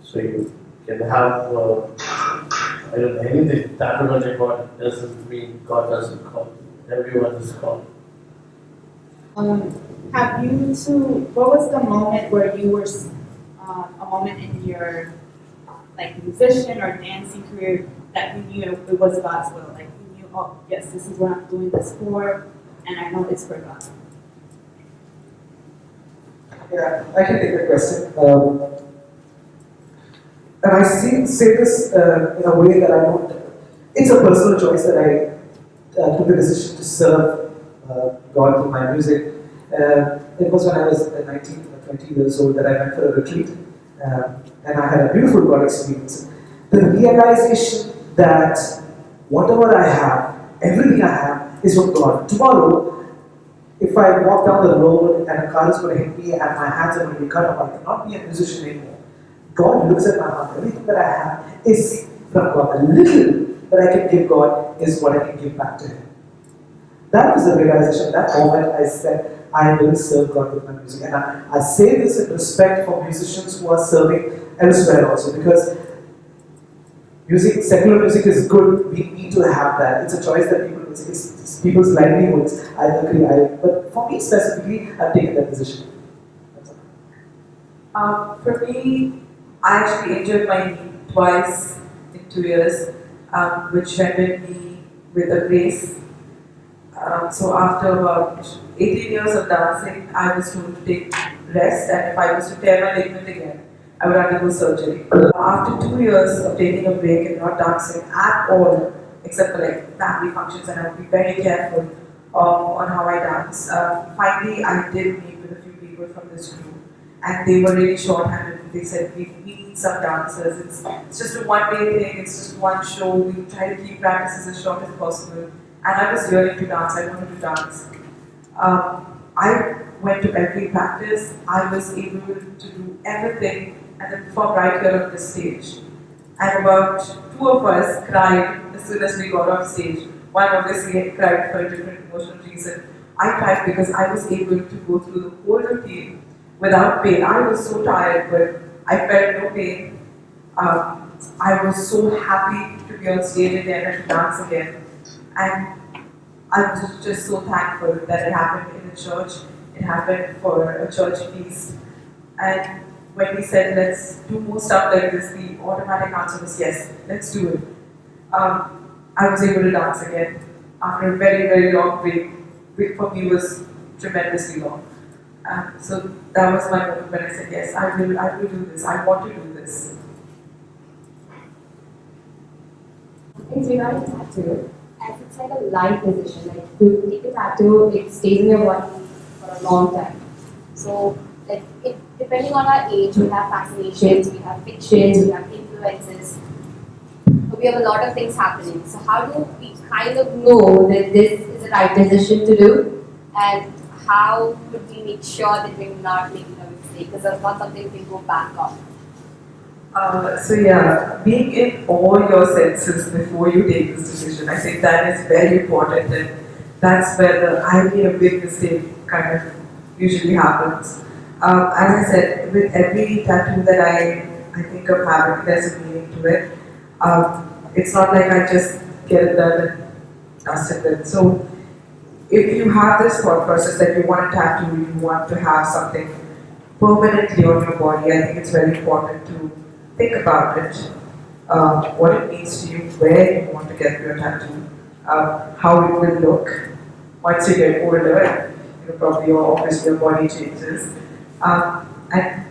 S1: So you can have, I don't know, anything tattooed on your body doesn't mean God doesn't call. Everyone is called.
S4: Have you two, what was the moment where you were, a moment in your like musician or dancing career that you knew it was God's will? Like you knew, oh yes, this is what I'm doing this for, and I know it's for God.
S2: Yeah, I can take that question. And I say this in a way that I don't. It's a personal choice that I took the decision to serve God through my music. It was when I was 19 or 20 years old that I went for a retreat, and I had a beautiful God experience. The realization that whatever I have, everything I have, is from God. Tomorrow, if I walk down the road and a car is going to hit me and my hands are going to be cut off, I cannot be a musician anymore. God looks at my heart. Everything that I have is from God. The little that I can give God is what I can give back to Him. That was the realization. That moment I said, I will serve God with my music. And I say this in respect for musicians who are serving elsewhere also, because music, secular music is good. We need to have that. It's a choice that people, it's people's livelihoods. I agree. But for me specifically, I've taken that decision.
S3: For me, I actually injured my knee twice in 2 years, which rendered me with a brace. So after about 18 years of dancing, I was told to take rest, and if I was to tear my ligament again, I would undergo surgery. After 2 years of taking a break and not dancing at all, except for like family functions, and I would be very careful on how I dance. Finally, I did meet with a few people from this group, and they were really short-handed. They said, we need some dancers. It's just a one-day thing, it's just one show. We try to keep practices as short as possible. And I was yearning to dance, I wanted to dance. I went to every practice, I was able to do everything and then perform right here on this stage. And about 2 of us cried as soon as we got off stage. One obviously cried for a different emotional reason. I cried because I was able to go through the whole routine without pain. I was so tired, but I felt no pain. I was so happy to be on stage again and to dance again. And I was just so thankful that it happened in a church. It happened for a church feast. And when we said, let's do more stuff like this, the automatic answer was yes, let's do it. I was able to dance again after a very, very long break, which for me was tremendously long. So that was my moment when I said, yes, I will do this, I want to do this.
S5: It's regarding tattoo, as it's like a life decision. Like you take a tattoo, it stays in your body for a long time. So, like depending on our age, we have fascinations, we have fictions, we have influences. We have a lot of things happening. So, how do we kind of know that this is the right decision to do, and how could we make sure that we're not making a mistake? Because that's not something we can go back on.
S3: So yeah, being in all your senses before you take this decision, I think that is very important, and that's where the I made a big mistake kind of usually happens. As I said, with every tattoo that I think of having, there's a meaning to it. It's not like I just get it done and dust it in. So if you have this thought process that you want a tattoo, you want to have something permanently on your body, I think it's very important to think about it. what it means to you, where you want to get your tattoo, how it will look once you get older, and probably obviously your body changes. And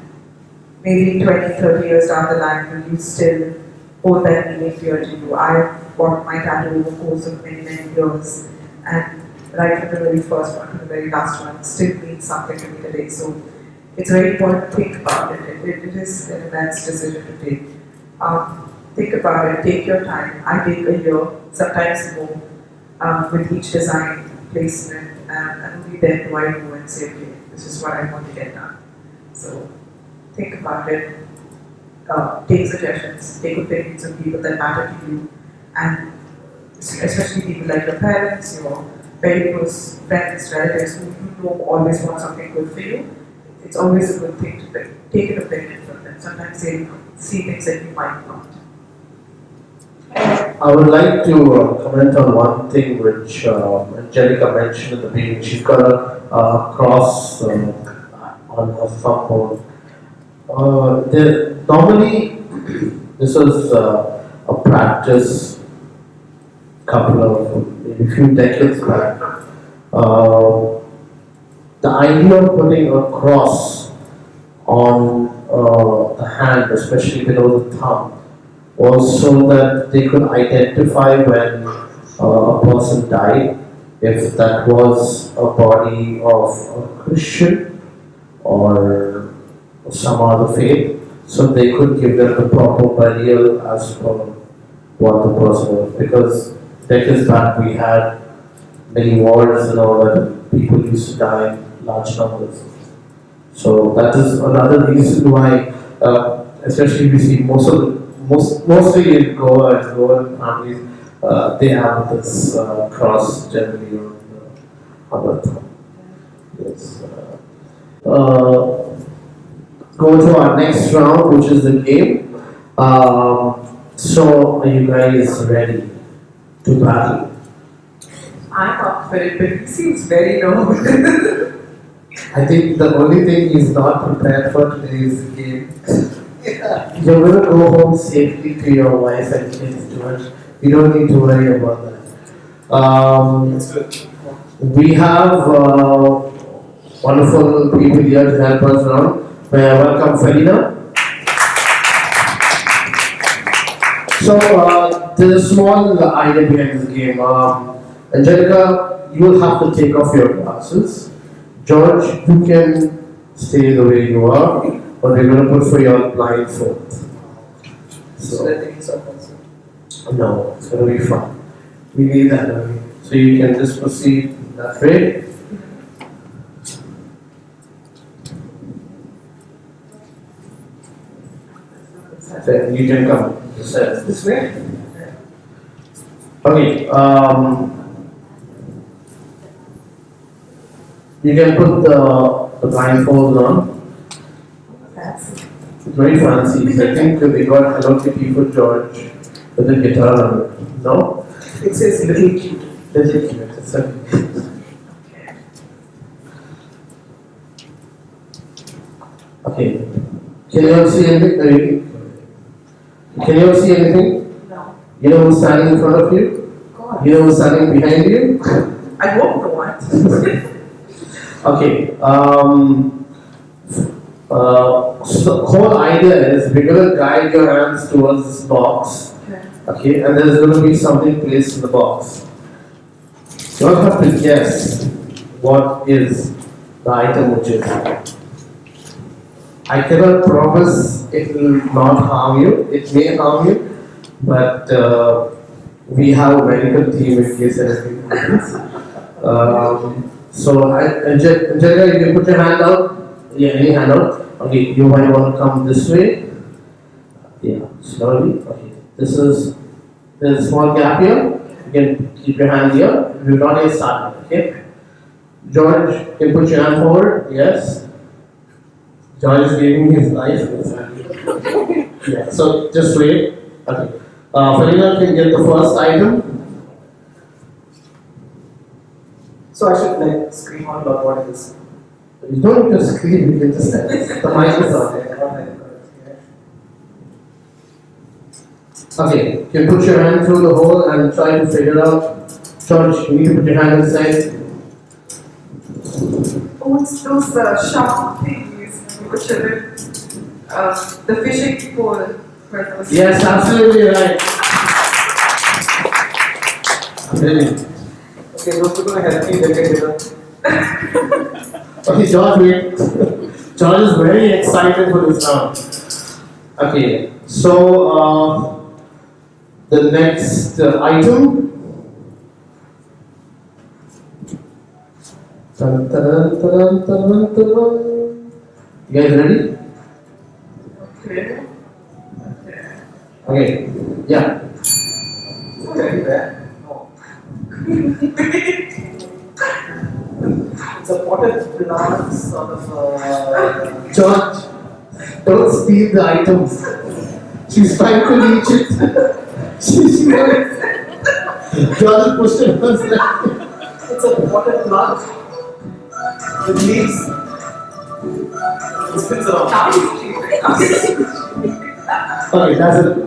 S3: maybe 20, 30 years down the line, will you still hold that meaning dear to you? I bought my tattoo over the course of many, many years, and right from the very first one to the very last one, still means something to me today. So it's very important to think about it. It is an immense decision to take. Think about it, take your time. I take a year, sometimes more, with each design, placement, and only then do I go and say, okay, this is what I want to get done. So think about it, take suggestions, take opinions of people that matter to you, and especially people like your parents, your very close friends, relatives who you know always want something good for you. It's always a good thing to take an opinion from them. Sometimes they see things that you might not.
S1: I would like to comment on one thing which Angelica mentioned at the beginning. She's got a cross on her thumb bone. Normally, this was a practice couple of maybe few decades back. The idea of putting a cross on the hand, especially below the thumb, was so that they could identify when a person died, if that was a body of a Christian or some other faith, so they could give them the proper burial as per what the person was. Because decades back we had many wars and all that, and people used to die in large numbers. So that is another reason why, especially we see mostly in Goa and Goan families, they have this cross generally on the thumb. Yes. Go to our next round, which is the game. So, are you guys ready to battle?
S3: I'm up for it, but he seems very nervous.
S1: I think the only thing he's not prepared for today is the game. You're going to go home safely to your wife and kids, George. You don't need to worry about that. We have wonderful people here to help us around. May I welcome Farina? So, there's a small idea behind this game. Angelica, you will have to take off your glasses. George, you can stay the way you are, but we're going to put for your blindfold. So, no, it's going to be fun. We need that. So you can just proceed that way. So you can come this way. Okay. You can put the blindfold on.
S3: Fancy.
S1: It's very fancy. I think they got Hello Kitty for George with a guitar on it. No?
S3: It says little cute.
S1: Little cute. It's okay. Okay. Can you all see anything? Can you all see anything?
S3: No.
S1: You know who's standing in front of you?
S3: God.
S1: You know who's standing behind you?
S3: I won't go on.
S1: Okay. So the whole idea is we're going to guide your hands towards this box. Okay, and there's going to be something placed in the box. You all have to guess what is the item which is. I cannot promise it will not harm you. It may harm you, but we have a medical team in case anything happens. So, Angelica, you put your hand out. Yeah, any hand out. Okay, you might want to come this way. Yeah, slowly. Okay, there's a small gap here. You can keep your hand here. We're not yet started. Okay. George, you can put your hand forward. Yes. George is giving his life. Yeah. So just wait. Okay. Farina can get the first item.
S2: So I should like scream out loud what it is.
S1: You don't need to scream, you can just the mic is on. Okay, you put your hand through the hole and try to figure out. George, you need to put your hand inside.
S3: What's those sharp things we were children? The fishing pole. Where those
S1: Yes, absolutely right. Brilliant.
S2: Okay, those are going to help me get dinner.
S1: Okay, George, wait. George is very excited for this round. Okay, so the next item. Dun, dun, dun, dun, dun, dun. You guys ready?
S3: Okay.
S1: Okay, yeah.
S2: Very bad. No. It's a potted plant sort of.
S1: George, don't steal the items. She's trying to reach it. She's George pushed it on side.
S2: It's a potted plant with leaves. It spins around.
S1: Okay, that's it.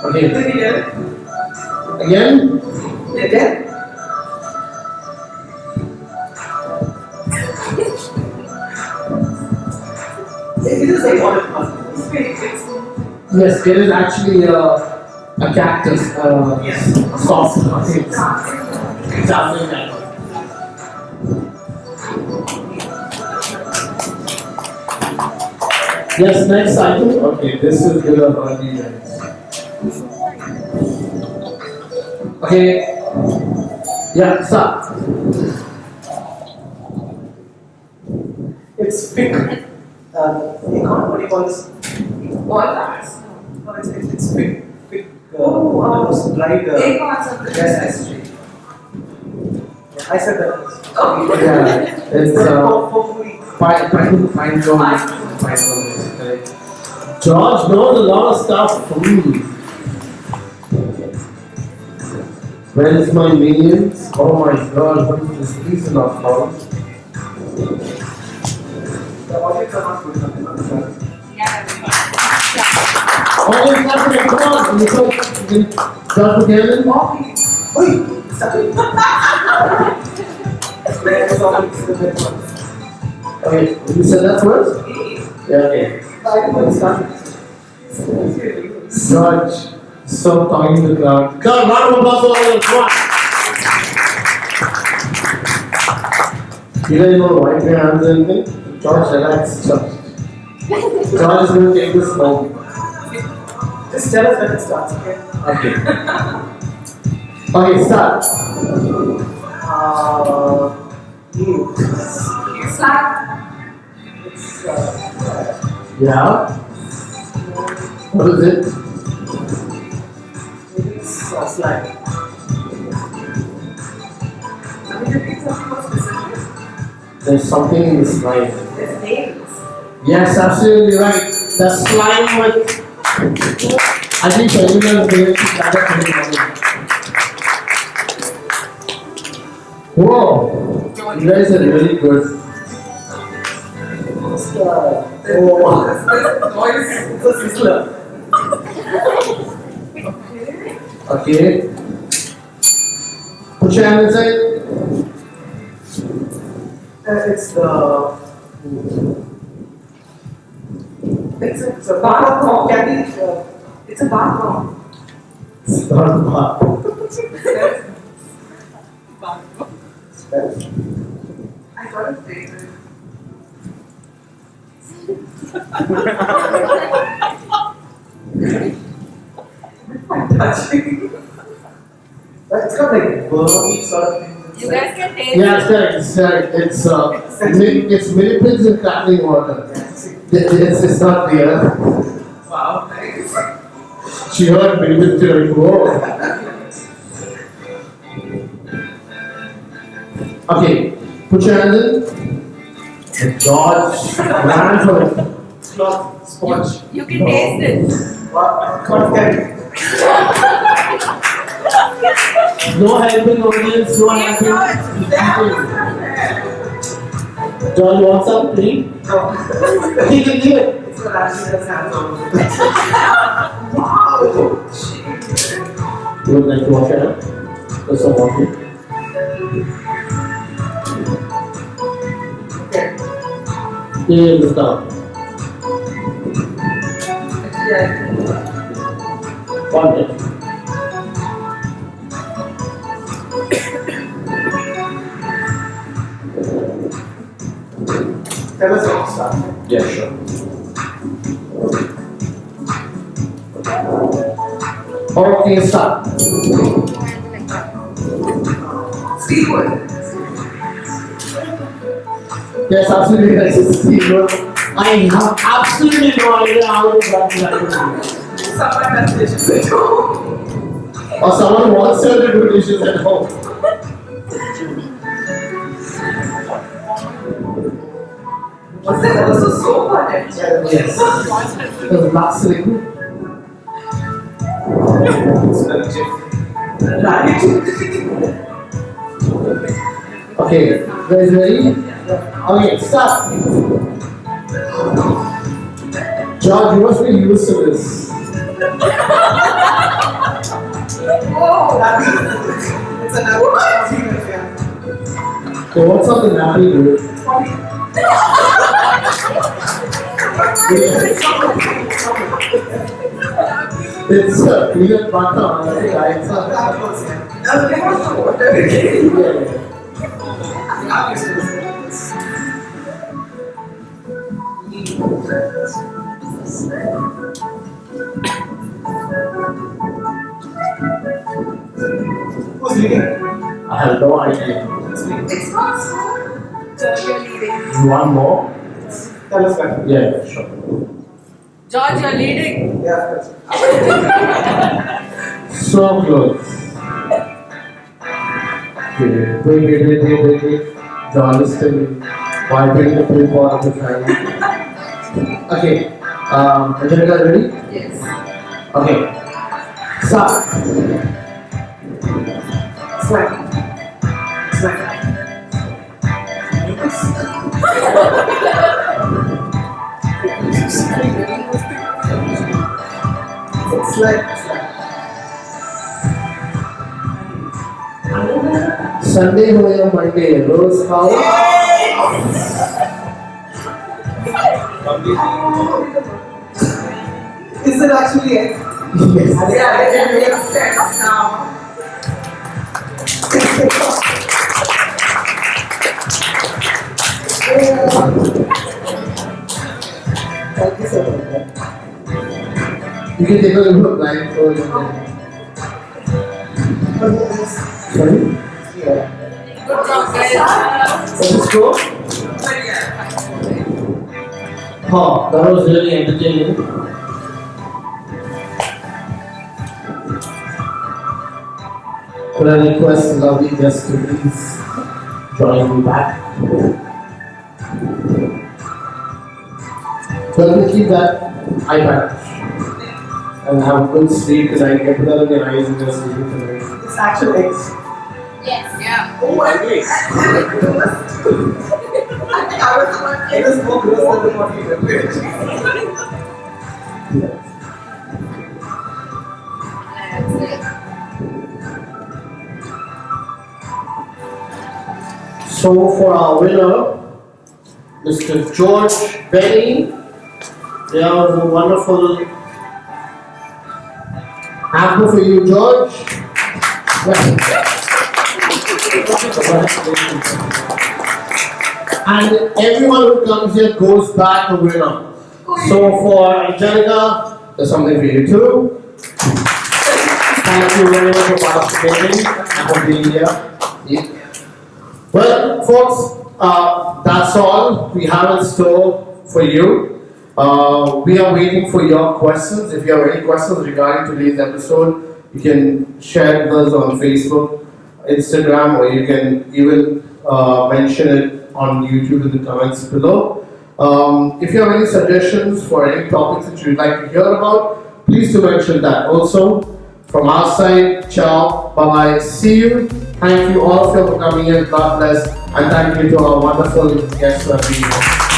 S1: Okay, again.
S2: Again? It is a potted plant.
S1: Yes, it is actually a cactus.
S2: Yes.
S1: Soft. Okay. It's absolutely cactus. Yes, next item. Okay, this is good of early guys. Okay. Yeah, start.
S2: It's fig. What do you call this?
S3: Walnuts.
S2: No, it's fig. Fig.
S3: Oh,
S2: those dried.
S3: Acorns of the
S2: Yes, yes. I said that.
S3: Okay.
S1: Yeah, it's
S2: Hopefully.
S1: pine cone. Pine cone. Correct. George knows a lot of stuff. Where is my minions? Oh my god, what is this? These are not fun.
S2: The audience are not good enough.
S1: Oh, it's happening. Come on. You can start again.
S2: Oi! Sorry. There's always the best ones.
S1: Okay, you said that first? Yeah, okay.
S2: I don't understand.
S1: George, stop talking to the crowd. Come, round of applause for all of us. You guys want to wipe your hands or anything? George, relax. George is going to take this slow.
S2: Just tell us when it starts, okay?
S1: Okay. Okay, start.
S2: You.
S3: Slap.
S2: It's
S1: Yeah. What is it?
S2: maybe it's slime.
S3: I mean, repeat something more specific.
S1: There's something in the slime.
S3: There's nails.
S1: Yes, absolutely right. The slime with. I think everyone's going to gather for Whoa! You guys are really good.
S2: It's
S3: This noise.
S2: it's a sizzler.
S1: Okay. Put your hand inside.
S2: It's the.
S3: It's a bar bomb.
S2: Candy.
S3: It's a bar bomb.
S1: It's not a bar.
S3: I got a favorite. Touching.
S2: It's got like burny sort of thing.
S3: You guys can taste
S1: Yeah, it's correct. It's correct. It's millipedes in crackling water. It's not real.
S3: Wow, nice.
S1: She heard millipedes like whoa. Okay, put your hands in. And George ran for it.
S2: Cloth, sponge.
S3: You can taste it.
S2: What? Candy.
S1: No helping audience, no helping. George wants some tea?
S2: No.
S1: He can do it.
S2: So actually that's hands-on.
S1: You would like to wash your hands? There's some water.
S2: Okay.
S1: Yeah, this down.
S2: Yeah.
S1: 1 minute.
S2: Tell us how to start.
S1: Yeah, sure. Okay, start.
S2: Steve would.
S1: Yes, absolutely. That's a steamboat. I have absolutely no idea how to run that.
S2: Someone has dishes at home.
S1: Or someone wants her to do dishes at home.
S2: Was there also soap on it?
S1: Yes. There's bustling.
S2: Right.
S1: Okay, guys ready? Okay, start. George, you must be used to this.
S2: Oh, it's another one.
S1: So what's up the nappy dude? It's peanut butter. Right?
S2: Now give us the water again. Who's leading?
S1: I have no idea.
S2: It's not so.
S3: George, you're leading.
S1: You want more?
S2: Tell us better.
S1: Yeah, sure.
S3: George, you're leading.
S2: Yeah, of course.
S1: So close. Okay, wait. John is still wiping the poop out of the fan. Okay, Angelica, ready?
S3: Yes.
S1: Okay, start.
S2: Smack. It's like.
S1: Sunday हो या Monday, रोज खाओ.
S2: Is it actually it?
S1: Yes.
S2: Yeah, it makes sense now. Thank you so much.
S1: You can take a look at blindfold. Sorry?
S2: Yeah.
S3: Good job, guys.
S1: Let us go. Oh, that was really entertaining. Could I request the lovely guest to please join me back? Well, we keep that iPad and have a good sleep tonight. Get that in your eyes and just sleep tonight.
S2: It's actually eggs.
S5: Yes.
S3: Yeah.
S2: Oh my god. I think I was the one. It is more gross than what you did.
S1: So for our winner, Mr. George Benny, there was a wonderful hamper for you, George. And everyone who comes here goes back a winner. So for Angelica, there's something for you too. Thank you very much for participating and for being here. Well, folks, that's all we have in store for you. We are waiting for your questions. If you have any questions regarding today's episode, you can share with us on Facebook, Instagram, or you can even mention it on YouTube in the comments below. If you have any suggestions for any topics that you'd like to hear about, please do mention that. Also, from our side, ciao, bye-bye, see you. Thank you all of you for coming in, God bless, and thank you to our wonderful guests who have been here.